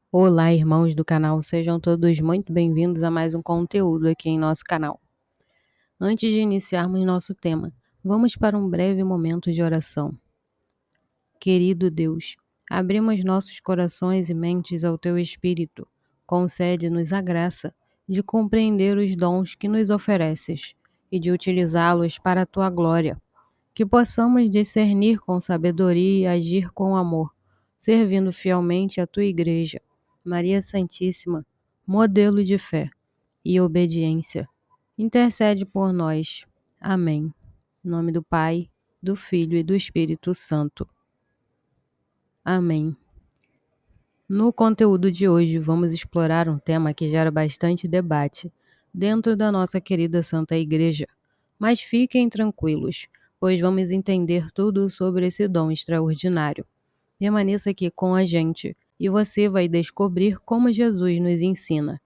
Olá, irmãos do canal, sejam todos muito bem-vindos a mais um conteúdo aqui em nosso canal. Antes de iniciarmos nosso tema, vamos para um breve momento de oração. Querido Deus, abrimos nossos corações e mentes ao Teu Espírito. Concede-nos a graça de compreender os dons que nos ofereces e de utilizá-los para a Tua glória. Que possamos discernir com sabedoria e agir com amor, servindo fielmente a Tua Igreja, Maria Santíssima, modelo de fé e obediência. Intercede por nós. Amém. Em nome do Pai, do Filho e do Espírito Santo. Amém. No conteúdo de hoje, vamos explorar um tema que gera bastante debate dentro da nossa querida Santa Igreja. Mas fiquem tranquilos, pois vamos entender tudo sobre esse dom extraordinário. Permaneça aqui com a gente e você vai descobrir como Jesus nos ensina.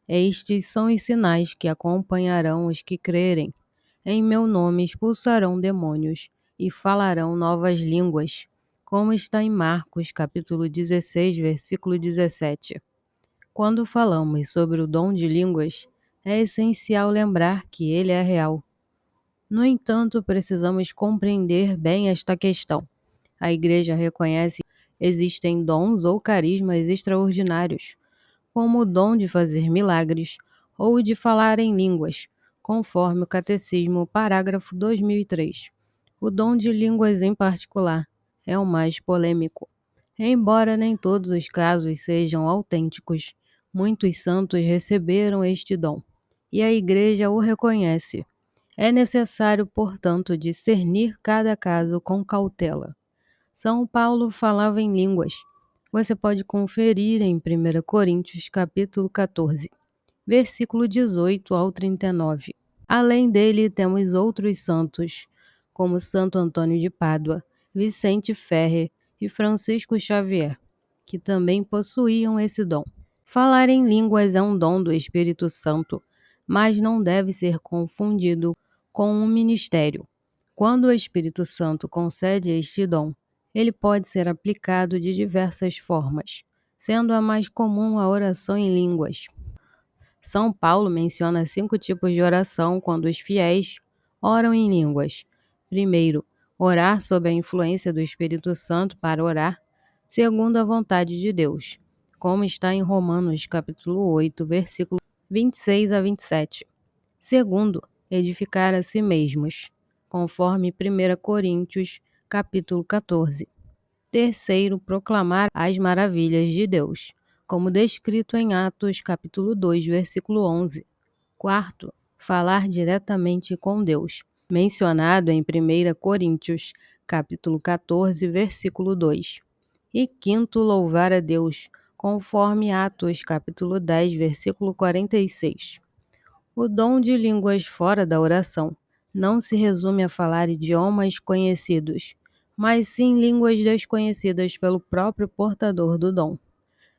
Estes são os sinais que acompanharão os que crerem. Em meu nome expulsarão demônios e falarão novas línguas, como está em Marcos capítulo 16, versículo 17. Quando falamos sobre o dom de línguas, é essencial lembrar que ele é real. No entanto, precisamos compreender bem esta questão. A Igreja reconhece que existem dons ou carismas extraordinários, como o dom de fazer milagres ou de falar em línguas, conforme o Catecismo, parágrafo 2003. O dom de línguas, em particular, é o mais polêmico. Embora nem todos os casos sejam autênticos, muitos santos receberam este dom, e a Igreja o reconhece. É necessário, portanto, discernir cada caso com cautela. São Paulo falava em línguas. Você pode conferir em 1 Coríntios capítulo 14, versículo 18 ao 39. Além dele, temos outros santos, como Santo Antônio de Pádua, Vicente Ferrer e Francisco Xavier, que também possuíam esse dom. Falar em línguas é um dom do Espírito Santo, mas não deve ser confundido com um ministério. Quando o Espírito Santo concede este dom, ele pode ser aplicado de diversas formas, sendo a mais comum a oração em línguas. São Paulo menciona 5 tipos de oração quando os fiéis oram em línguas. Primeiro, orar sob a influência do Espírito Santo para orar, segundo a vontade de Deus, como está em Romanos capítulo 8, versículo 26 a 27. Segundo, edificar a si mesmos, conforme 1 Coríntios capítulo 14. Terceiro, proclamar as maravilhas de Deus, como descrito em Atos capítulo 2, versículo 11. Quarto, falar diretamente com Deus, mencionado em 1 Coríntios capítulo 14, versículo 2. E quinto, louvar a Deus, conforme Atos capítulo 10, versículo 46. O dom de línguas fora da oração não se resume a falar idiomas conhecidos, mas sim línguas desconhecidas pelo próprio portador do dom.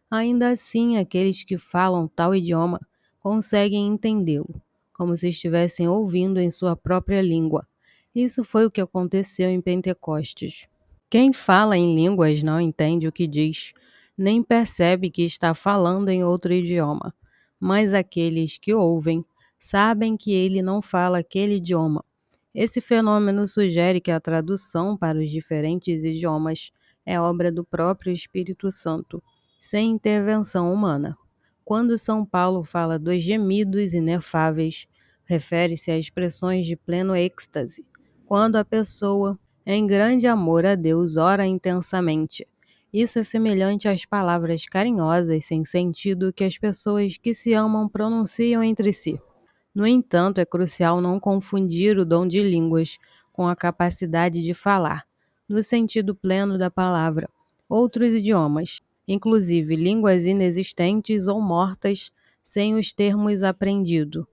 Ainda assim, aqueles que falam tal idioma conseguem entendê-lo, como se estivessem ouvindo em sua própria língua. Isso foi o que aconteceu em Pentecostes. Quem fala em línguas não entende o que diz, nem percebe que está falando em outro idioma, mas aqueles que ouvem sabem que ele não fala aquele idioma. Esse fenômeno sugere que a tradução para os diferentes idiomas é obra do próprio Espírito Santo, sem intervenção humana. Quando São Paulo fala dos gemidos inefáveis, refere-se a expressões de pleno êxtase, quando a pessoa, em grande amor a Deus, ora intensamente. Isso é semelhante às palavras carinhosas sem sentido que as pessoas que se amam pronunciam entre si. No entanto, é crucial não confundir o dom de línguas com a capacidade de falar, no sentido pleno da palavra, outros idiomas, inclusive línguas inexistentes ou mortas, sem os termos aprendido.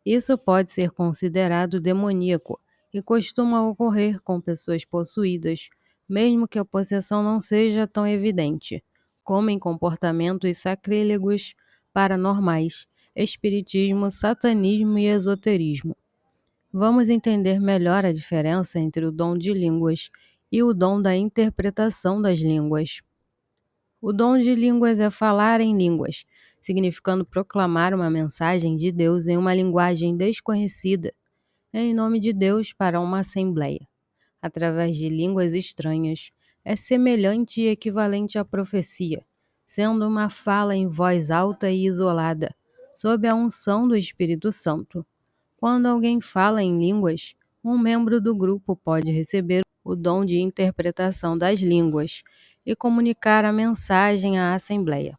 Isso pode ser considerado demoníaco e costuma ocorrer com pessoas possuídas, mesmo que a possessão não seja tão evidente, como em comportamentos sacrílegos, paranormais, espiritismo, satanismo e esoterismo. Vamos entender melhor a diferença entre o dom de línguas e o dom da interpretação das línguas. O dom de línguas é falar em línguas, significando proclamar uma mensagem de Deus em uma linguagem desconhecida, em nome de Deus para uma assembleia, através de línguas estranhas. É semelhante e equivalente à profecia, sendo uma fala em voz alta e isolada, sob a unção do Espírito Santo. Quando alguém fala em línguas, um membro do grupo pode receber o dom de interpretação das línguas e comunicar a mensagem à assembleia.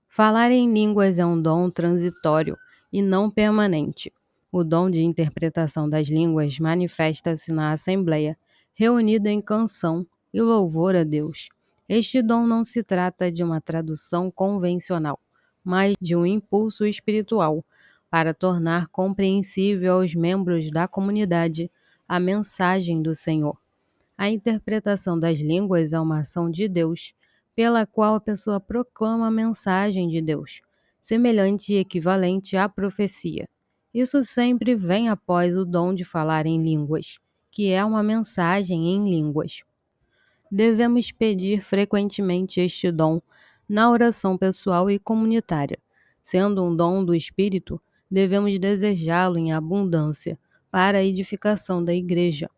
Falar em línguas é um dom transitório e não permanente. O dom de interpretação das línguas manifesta-se na assembleia, reunida em canção e louvor a Deus. Este dom não se trata de uma tradução convencional, mas de um impulso espiritual para tornar compreensível aos membros da comunidade a mensagem do Senhor. A interpretação das línguas é uma ação de Deus, pela qual a pessoa proclama a mensagem de Deus, semelhante e equivalente à profecia. Isso sempre vem após o dom de falar em línguas, que é uma mensagem em línguas. Devemos pedir frequentemente este dom na oração pessoal e comunitária. Sendo um dom do Espírito, devemos desejá-lo em abundância para a edificação da igreja,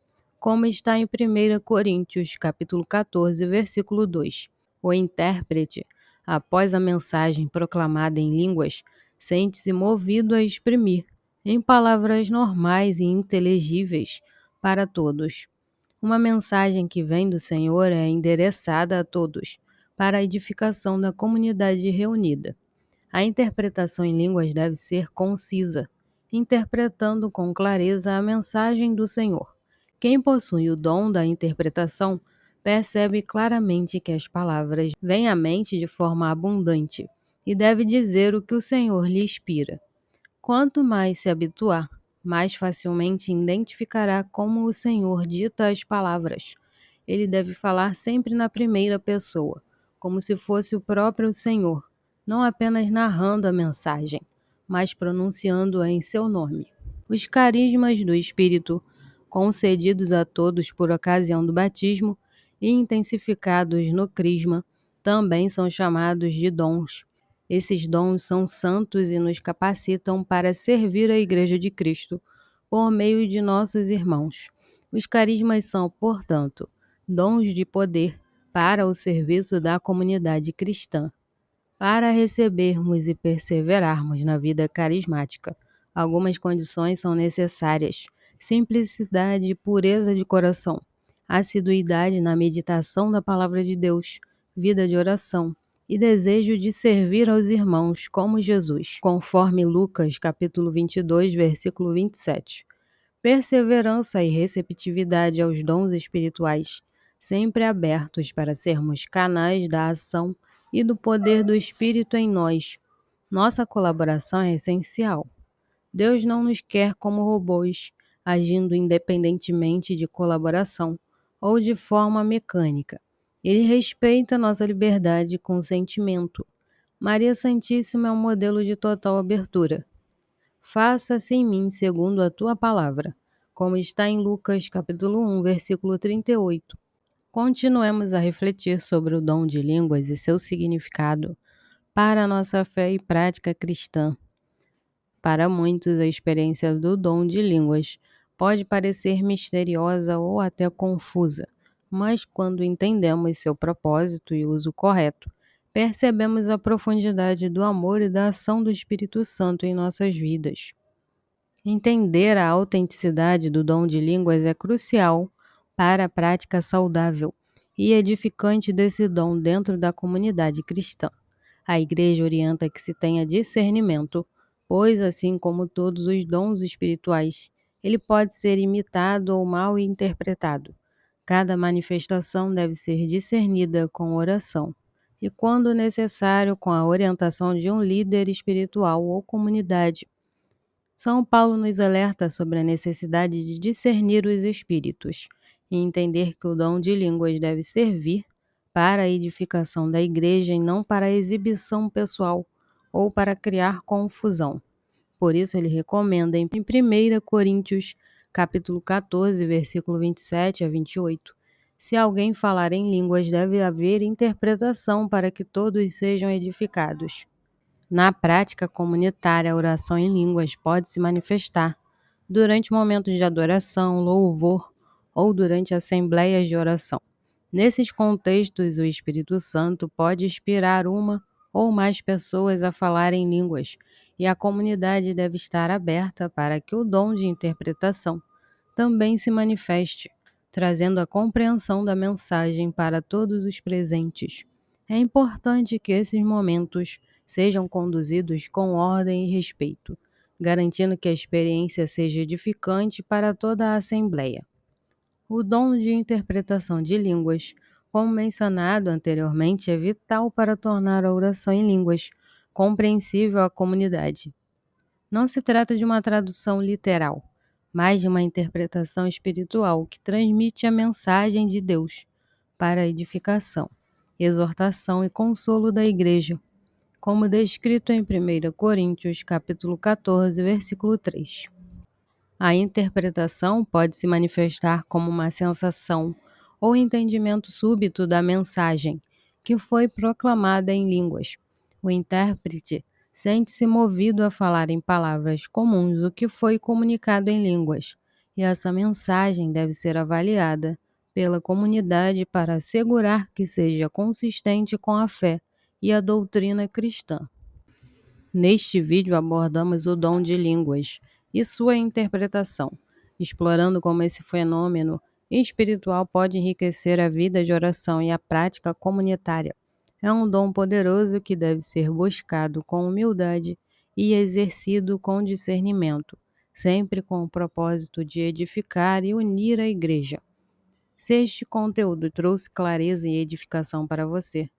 como está em 1 Coríntios, capítulo 14, versículo 2. O intérprete, após a mensagem proclamada em línguas, sente-se movido a exprimir, em palavras normais e inteligíveis para todos, uma mensagem que vem do Senhor é endereçada a todos, para a edificação da comunidade reunida. A interpretação em línguas deve ser concisa, interpretando com clareza a mensagem do Senhor. Quem possui o dom da interpretação percebe claramente que as palavras vêm à mente de forma abundante e deve dizer o que o Senhor lhe inspira. Quanto mais se habituar, mais facilmente identificará como o Senhor dita as palavras. Ele deve falar sempre na primeira pessoa, como se fosse o próprio Senhor, não apenas narrando a mensagem, mas pronunciando-a em seu nome. Os carismas do Espírito, concedidos a todos por ocasião do batismo e intensificados no crisma, também são chamados de dons. Esses dons são santos e nos capacitam para servir a Igreja de Cristo por meio de nossos irmãos. Os carismas são, portanto, dons de poder para o serviço da comunidade cristã. Para recebermos e perseverarmos na vida carismática, algumas condições são necessárias: simplicidade e pureza de coração, assiduidade na meditação da palavra de Deus, vida de oração e desejo de servir aos irmãos como Jesus, conforme Lucas capítulo 22, versículo 27. Perseverança e receptividade aos dons espirituais, sempre abertos para sermos canais da ação e do poder do Espírito em nós. Nossa colaboração é essencial. Deus não nos quer como robôs, agindo independentemente de colaboração ou de forma mecânica. Ele respeita nossa liberdade e consentimento. Maria Santíssima é um modelo de total abertura. Faça-se em mim segundo a tua palavra, como está em Lucas capítulo 1, versículo 38. Continuemos a refletir sobre o dom de línguas e seu significado para a nossa fé e prática cristã. Para muitos, a experiência do dom de línguas pode parecer misteriosa ou até confusa, mas quando entendemos seu propósito e uso correto, percebemos a profundidade do amor e da ação do Espírito Santo em nossas vidas. Entender a autenticidade do dom de línguas é crucial para a prática saudável e edificante desse dom dentro da comunidade cristã. A Igreja orienta que se tenha discernimento, pois, assim como todos os dons espirituais, ele pode ser imitado ou mal interpretado. Cada manifestação deve ser discernida com oração e, quando necessário, com a orientação de um líder espiritual ou comunidade. São Paulo nos alerta sobre a necessidade de discernir os espíritos e entender que o dom de línguas deve servir para a edificação da igreja e não para a exibição pessoal ou para criar confusão. Por isso ele recomenda em 1 Coríntios, capítulo 14, versículo 27 a 28, Se alguém falar em línguas, deve haver interpretação para que todos sejam edificados. Na prática comunitária, a oração em línguas pode se manifestar durante momentos de adoração, louvor ou durante assembleias de oração. Nesses contextos, o Espírito Santo pode inspirar uma ou mais pessoas a falar em línguas, e a comunidade deve estar aberta para que o dom de interpretação também se manifeste, trazendo a compreensão da mensagem para todos os presentes. É importante que esses momentos sejam conduzidos com ordem e respeito, garantindo que a experiência seja edificante para toda a Assembleia. O dom de interpretação de línguas, como mencionado anteriormente, é vital para tornar a oração em línguas compreensível à comunidade. Não se trata de uma tradução literal, mas de uma interpretação espiritual que transmite a mensagem de Deus para a edificação, exortação e consolo da Igreja, como descrito em 1 Coríntios capítulo 14, versículo 3. A interpretação pode se manifestar como uma sensação ou entendimento súbito da mensagem que foi proclamada em línguas. O intérprete sente-se movido a falar em palavras comuns o que foi comunicado em línguas, e essa mensagem deve ser avaliada pela comunidade para assegurar que seja consistente com a fé e a doutrina cristã. Neste vídeo abordamos o dom de línguas e sua interpretação, explorando como esse fenômeno espiritual pode enriquecer a vida de oração e a prática comunitária. É um dom poderoso que deve ser buscado com humildade e exercido com discernimento, sempre com o propósito de edificar e unir a igreja. Se este conteúdo trouxe clareza e edificação para você,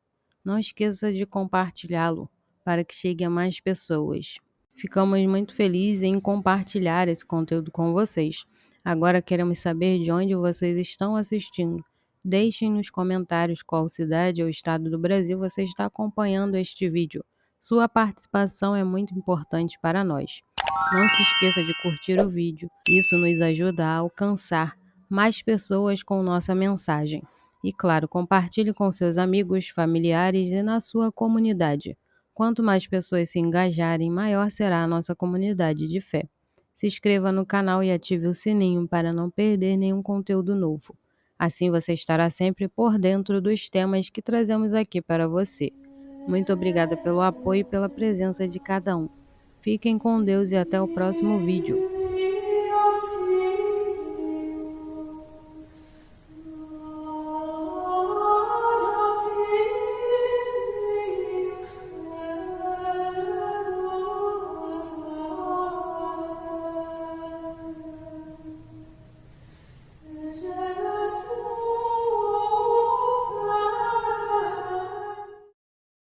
não esqueça de compartilhá-lo para que chegue a mais pessoas. Ficamos muito felizes em compartilhar esse conteúdo com vocês. Agora queremos saber de onde vocês estão assistindo. Deixem nos comentários qual cidade ou estado do Brasil você está acompanhando este vídeo. Sua participação é muito importante para nós. Não se esqueça de curtir o vídeo. Isso nos ajuda a alcançar mais pessoas com nossa mensagem. E claro, compartilhe com seus amigos, familiares e na sua comunidade. Quanto mais pessoas se engajarem, maior será a nossa comunidade de fé. Se inscreva no canal e ative o sininho para não perder nenhum conteúdo novo. Assim você estará sempre por dentro dos temas que trazemos aqui para você. Muito obrigada pelo apoio e pela presença de cada um. Fiquem com Deus e até o próximo vídeo.